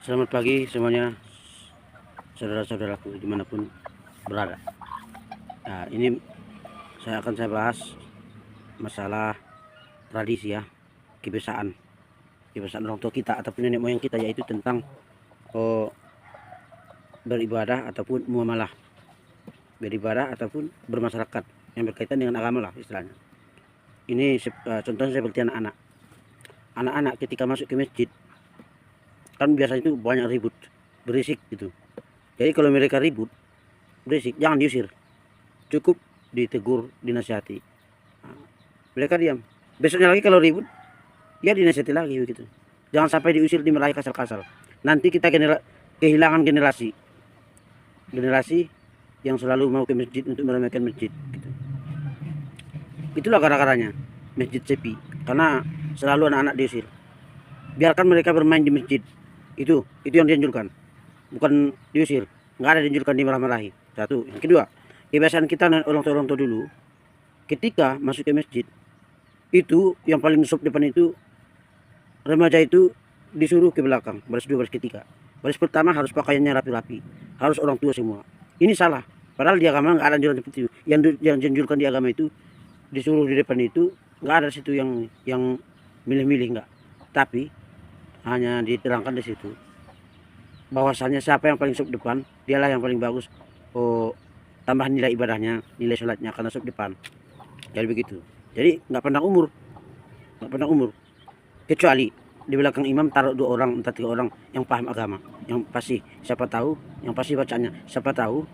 Selamat pagi semuanya, saudara-saudaraku dimanapun berada. Nah, ini saya bahas masalah tradisi ya, kebiasaan orang tua kita ataupun nenek moyang kita, yaitu tentang beribadah ataupun muamalah, beribadah ataupun bermasyarakat yang berkaitan dengan agama lah istilahnya. Ini contohnya seperti anak-anak ketika masuk ke masjid kan biasanya itu banyak ribut, berisik gitu. Jadi kalau mereka ribut, berisik, jangan diusir, cukup ditegur, dinasihati. Nah, mereka diam. Besoknya lagi kalau ribut, ya dinasihati lagi begitu. Jangan sampai diusir, dimarahi kasar-kasar. Nanti kita kehilangan generasi yang selalu mau ke masjid untuk meramaikan masjid gitu. Itulah gara-garanya masjid sepi, karena selalu anak-anak diusir. Biarkan mereka bermain di masjid. Itu yang dianjurkan, bukan diusir. Nggak ada dianjurkan dimarah-marahi. Satu. Yang kedua, kebiasaan kita orang tua dulu, ketika masuk ke masjid, itu yang paling sop depan itu, remaja itu disuruh ke belakang, baris dua, baris ketiga. Baris pertama harus pakaiannya rapi-rapi, harus orang tua semua. Ini salah, padahal di agama nggak ada anjuran seperti itu. Yang dianjurkan di agama itu, disuruh di depan itu, nggak ada situ yang milih-milih, nggak. Tapi hanya diterangkan di situ bahwasanya siapa yang paling sub depan, dialah yang paling bagus tambah nilai ibadahnya, nilai sholatnya, karena sub depan. Jadi begitu. Jadi nggak pandang umur, kecuali di belakang imam taruh 2 orang atau 3 orang yang paham agama, yang pasti bacanya, siapa tahu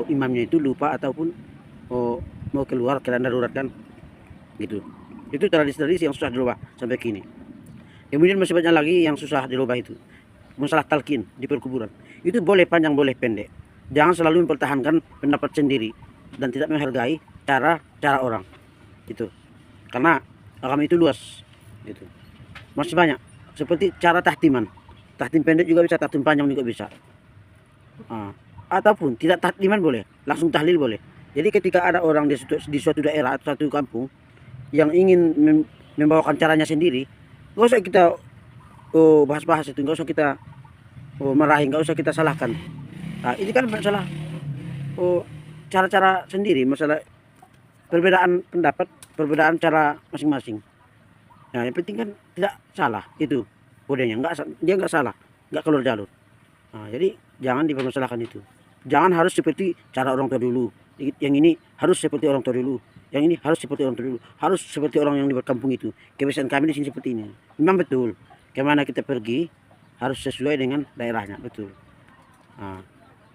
imamnya itu lupa ataupun mau keluar keadaan darurat kan gitu. Itu tradisi yang susah dirubah sampai kini. Kemudian masih banyak lagi yang susah dirubah, itu masalah talqin di perkuburan. Itu boleh panjang boleh pendek, jangan selalu mempertahankan pendapat sendiri dan tidak menghargai cara orang itu, karena agama itu luas gitu. Masih banyak seperti cara tahtim pendek juga bisa, tahtim panjang juga bisa. Ataupun tidak tahtiman boleh, langsung tahlil boleh. Jadi ketika ada orang di suatu daerah atau satu kampung yang ingin membawakan caranya sendiri, nggak usah kita bahas-bahas itu, nggak usah kita marahi, nggak usah kita salahkan. Nah, ini kan masalah cara-cara sendiri, masalah perbedaan pendapat, perbedaan cara masing-masing. Nah, yang penting kan tidak salah itu bodenya, dia nggak salah, nggak keluar jalur. Nah, jadi jangan dipermasalahkan itu. Jangan harus seperti cara orang tua dulu. Yang ini harus seperti orang tua dulu, yang ini harus seperti orang tua dulu, harus seperti orang yang di kampung itu. Kebiasaan kami di sini seperti ini. Memang betul, kemana kita pergi harus sesuai dengan daerahnya, betul. Nah,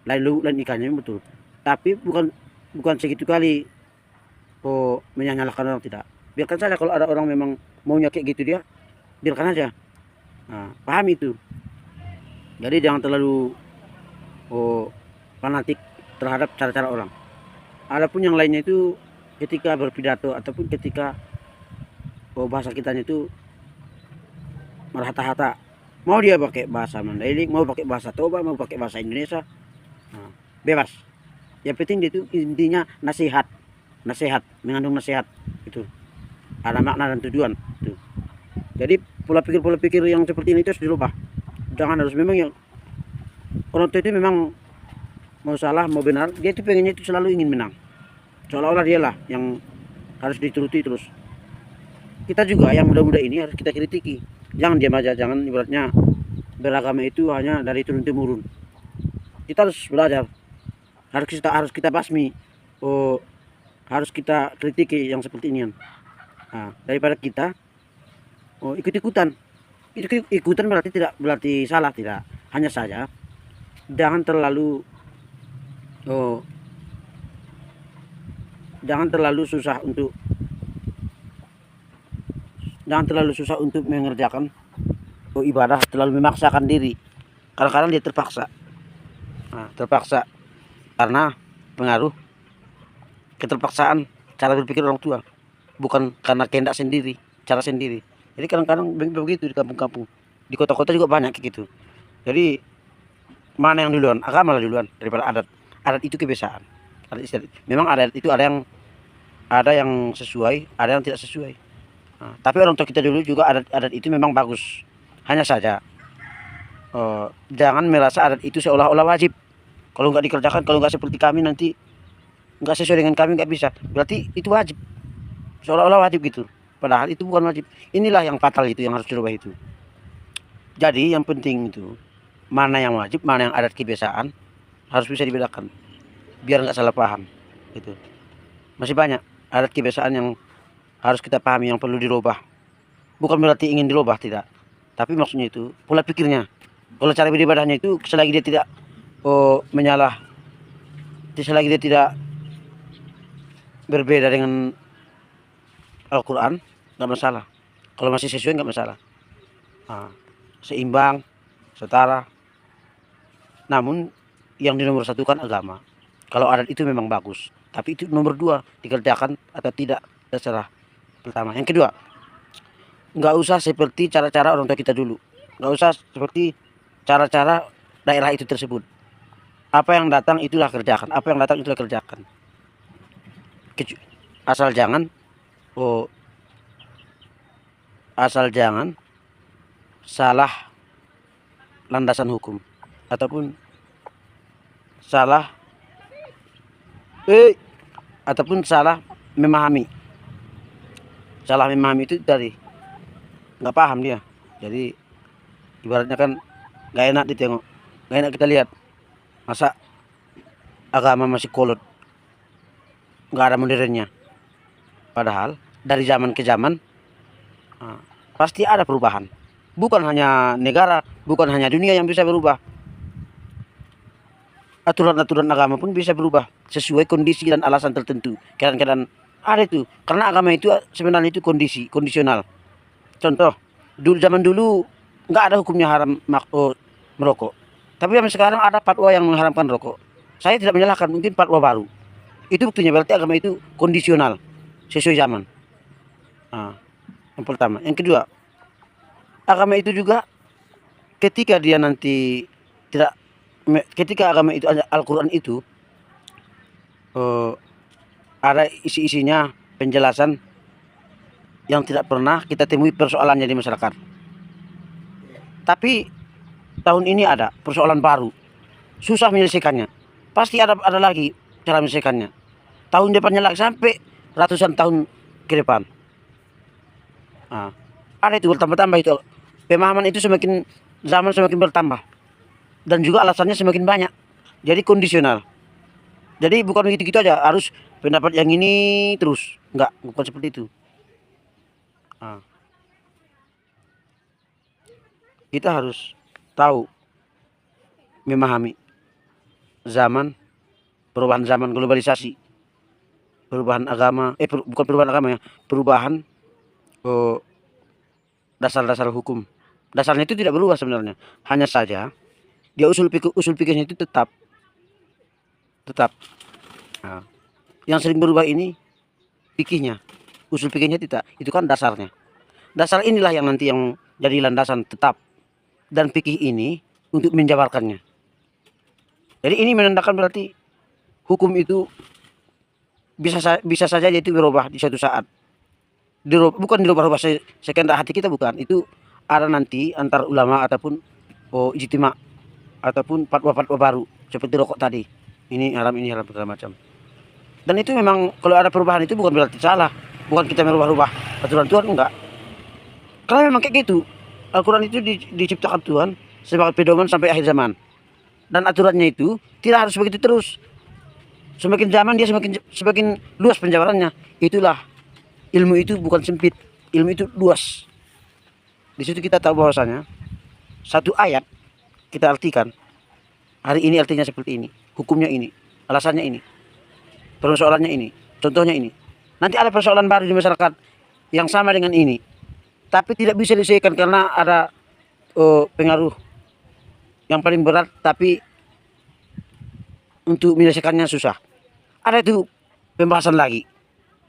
lain ikannya betul. Tapi bukan segitu kali menyalahkan orang, tidak. Biarkan saja, kalau ada orang memang maunya kayak gitu, dia biarkan aja. Nah, paham itu. Jadi jangan terlalu fanatik terhadap cara-cara orang. Adapun yang lainnya itu ketika berpidato ataupun ketika bahasa kitanya itu merata-hata, mau dia pakai bahasa Mandailing, mau pakai bahasa Toba, mau pakai bahasa Indonesia, nah, bebas. Yang penting itu intinya nasihat, mengandung nasihat, itu ada makna dan tujuan itu. Jadi pola pikir yang seperti ini itu harus dirubah. Jangan harus memang yang orang tua itu memang mau salah mau benar, dia itu pengennya itu selalu ingin menang, seolah-olah dialah yang harus dituruti terus. Kita juga yang muda-muda ini harus kita kritiki, jangan diam aja. Jangan ibaratnya beragama itu hanya dari turun temurun. Kita harus belajar, harus kita basmi, harus kita kritiki yang seperti ini. Nah, daripada kita ikut-ikutan berarti salah, tidak. Hanya saja jangan terlalu susah untuk mengerjakan ibadah, terlalu memaksakan diri. Kadang-kadang dia terpaksa. Nah, terpaksa karena pengaruh keterpaksaan cara berpikir orang tua, bukan karena kehendak sendiri, cara sendiri. Jadi kadang-kadang begitu di kampung-kampung, di kota-kota juga banyak kayak gitu. Jadi mana yang duluan? Agama lah duluan daripada adat. Adat itu kebiasaan. Memang adat itu ada yang sesuai, ada yang tidak sesuai. Nah, tapi orang tua kita dulu juga adat itu memang bagus. Hanya saja Jangan merasa adat itu seolah-olah wajib. Kalau nggak dikerjakan, kalau nggak seperti kami nanti nggak sesuai dengan kami nggak bisa. Berarti itu wajib, seolah-olah wajib gitu. Padahal itu bukan wajib. Inilah yang fatal itu, yang harus dirubah itu. Jadi yang penting itu mana yang wajib, mana yang adat kebiasaan harus bisa dibedakan biar nggak salah paham. Itu masih banyak adat kebiasaan yang harus kita pahami yang perlu dirubah. Bukan berarti ingin dirubah, tidak. Tapi maksudnya itu pola pikirnya. Kalau cara beribadahnya itu selagi dia tidak menyalah, selagi dia tidak berbeda dengan Al-Quran, nggak masalah. Kalau masih sesuai nggak masalah. Seimbang, setara. Namun yang dinomorsatukan agama. Kalau adat itu memang bagus, tapi itu nomor 2, dikerjakan atau tidak terserah. Pertama. Yang kedua, nggak usah seperti cara-cara orang tua kita dulu. Nggak usah seperti cara-cara daerah itu tersebut. Apa yang datang itulah kerjakan. Apa yang datang itulah kerjakan. Asal jangan salah landasan hukum ataupun salah memahami. Salah memahami itu dari nggak paham dia. Jadi ibaratnya kan nggak enak ditengok, nggak enak kita lihat. Masa agama masih kolot, nggak ada modernnya. Padahal dari zaman ke zaman pasti ada perubahan. Bukan hanya negara, bukan hanya dunia yang bisa berubah. Aturan-aturan agama pun bisa berubah sesuai kondisi dan alasan tertentu. Kadang-kadang ada itu. Karena agama itu sebenarnya itu kondisional. Contoh, zaman dulu nggak ada hukumnya haram merokok. Tapi zaman sekarang ada fatwa yang mengharamkan rokok. Saya tidak menyalahkan, mungkin fatwa baru. Itu buktinya berarti agama itu kondisional, sesuai zaman. Yang pertama. Yang kedua, agama itu juga ketika dia nanti ketika agama itu, Al-Quran itu ada isi-isinya penjelasan yang tidak pernah kita temui persoalannya di masyarakat. Tapi tahun ini ada persoalan baru, susah menyelesaikannya. Pasti ada lagi cara menyelesaikannya. Tahun depannya lagi sampai ratusan tahun ke depan. Ada itu bertambah-tambah itu. Pemahaman itu semakin zaman semakin bertambah. Dan juga alasannya semakin banyak. Jadi kondisional. Jadi bukan begitu-gitu aja, harus pendapat yang ini terus. Enggak, bukan seperti itu. Kita harus tahu, memahami zaman, perubahan zaman, globalisasi, perubahan agama, bukan perubahan agama ya, perubahan dasar-dasar hukum. Dasarnya itu tidak berubah sebenarnya. Hanya saja dia usul pikirnya itu tetap. Yang sering berubah ini fikihnya, usul pikirnya tidak. Itu kan dasarnya. Dasar inilah yang nanti yang jadi landasan tetap. Dan fikih ini untuk menjabarkannya. Jadi ini menandakan berarti hukum itu bisa saja itu berubah di suatu saat. Bukan dirubah-rubah sekehendak hati kita, bukan. Itu ada nanti antar ulama ataupun ijtima ataupun fatwa-fatwa baru seperti rokok tadi. Ini haram segala macam. Dan itu memang kalau ada perubahan itu bukan berarti salah. Bukan kita merubah-rubah aturan Tuhan, enggak. Karena memang kayak gitu. Al-Quran itu diciptakan Tuhan sebagai pedoman sampai akhir zaman. Dan aturannya itu tidak harus begitu terus. Semakin zaman dia semakin luas penjabarannya. Itulah ilmu itu bukan sempit, ilmu itu luas. Di situ kita tahu bahwasanya satu ayat kita artikan hari ini artinya seperti ini, hukumnya ini, alasannya ini, persoalannya ini, contohnya ini. Nanti ada persoalan baru di masyarakat yang sama dengan ini, tapi tidak bisa diselesaikan karena ada pengaruh yang paling berat, tapi untuk menyelesaikannya susah. Ada itu pembahasan lagi.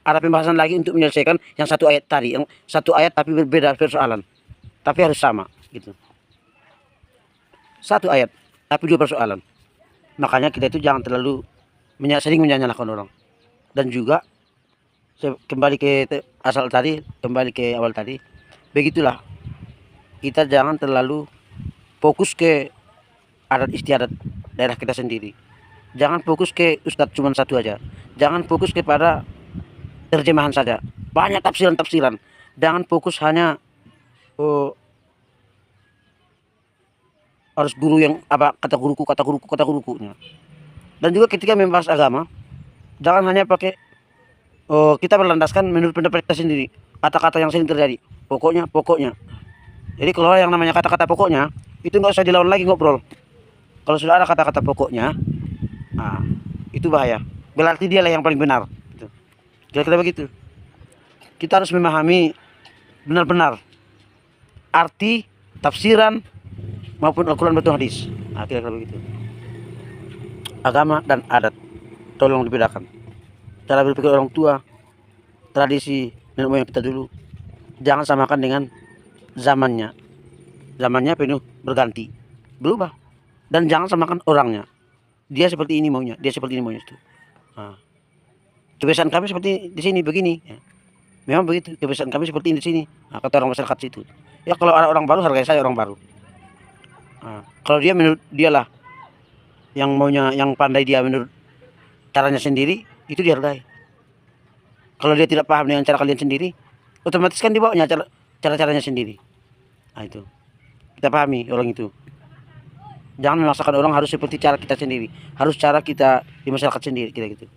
Ada pembahasan lagi untuk menyelesaikan yang satu ayat tadi, yang satu ayat tapi berbeda persoalan. Tapi harus sama gitu. Satu ayat tapi dua persoalan. Makanya kita itu jangan terlalu sering menyalahkan orang. Dan juga kembali ke asal tadi, kembali ke awal tadi, begitulah. Kita jangan terlalu fokus ke adat istiadat daerah kita sendiri. Jangan fokus ke ustadz cuma satu aja. Jangan fokus kepada terjemahan saja. Banyak tafsiran-tafsiran. Jangan fokus hanya oh, harus guru yang apa kata guruku, kata guruku, kata guruku. Dan juga ketika membahas agama, jangan hanya pakai kita berlandaskan menurut pendapat kita sendiri. Kata-kata yang sering terjadi. Pokoknya. Jadi kalau yang namanya kata-kata pokoknya, itu nggak usah dilawan lagi ngobrol. Kalau sudah ada kata-kata pokoknya, nah, itu bahaya. Berarti dialah yang paling benar. Gitu. Kira-kira begitu. Kita harus memahami benar-benar arti, tafsiran, maupun Al-Quran maupun hadis. Nah, kira-kira begitu. Agama dan adat, tolong dibedakan. Cara berpikir orang tua, tradisi nenek moyang kita dulu, jangan samakan dengan zamannya. Zamannya penuh berganti, berubah. Dan jangan samakan orangnya. Dia seperti ini maunya, dia seperti ini maunya itu. Nah, kebiasaan kami seperti di sini begini. Ya. Memang begitu, kebiasaan kami seperti ini di sini. Nah, kata orang masyarakat situ. Ya kalau ada orang baru, hargai saya orang baru. Nah, kalau dia menurut dialah yang maunya, yang pandai dia menurut caranya sendiri, itu dihargai. Kalau dia tidak paham dengan cara kalian sendiri, otomatis kan dibawanya cara-caranya sendiri. Nah itu, kita pahami orang itu. Jangan memaksakan orang harus seperti cara kita sendiri, harus cara kita di masyarakat sendiri, kita gitu.